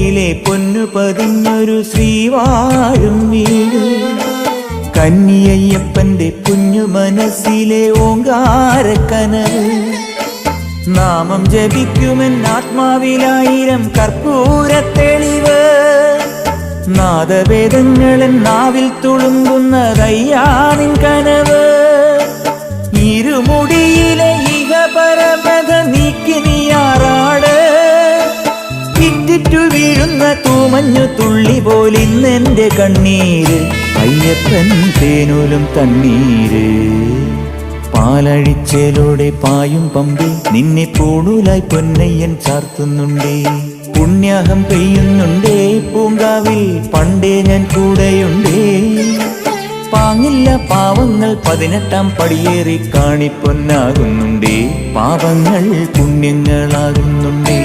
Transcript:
കൈയിലെ പൊന്നു പതിഞ്ഞൊരു ശ്രീവാഴും വീട്. കന്നിയയ്യപ്പന്റെ കുഞ്ഞു മനസ്സിലെ ഓങ്കാരക്കനവ്. നാമം ജപിക്കുമെൻ ആത്മാവിലായിരം കർപ്പൂരത്തെളിവ്. നാദവേദങ്ങളൻ നാവിൽ തുളുമ്പുന്നതയ്യാനിൻ കനവ്. ഇരുമുടിയിലെ ഇഹപരമത നീക്കി നീയാറാട്. ഇറ്റിറ്റു വീഴുന്ന തൂമഞ്ഞു തുള്ളി പോലിന്നെന്റെ കണ്ണീര്. അയ്യപ്പൻ തേനൂലും തണ്ണീര്. പാലഴിച്ചേലോടെ പായും പമ്പി നിന്നെ പൂണൂലായി പൊന്നയ്യൻ ചാർത്തുന്നുണ്ടേ. പുണ്യാഹം പെയ്യുന്നുണ്ടേ പൂങ്കാവിൽ പണ്ടേ ഞാൻ കൂടെയുണ്ടേ. പാങ്ങില്ല പാവങ്ങൾ 18-ാം പടിയേറി കാണിപ്പൊന്നാകുന്നുണ്ടേ. പാപങ്ങൾ പുണ്യങ്ങളാകുന്നുണ്ടേ.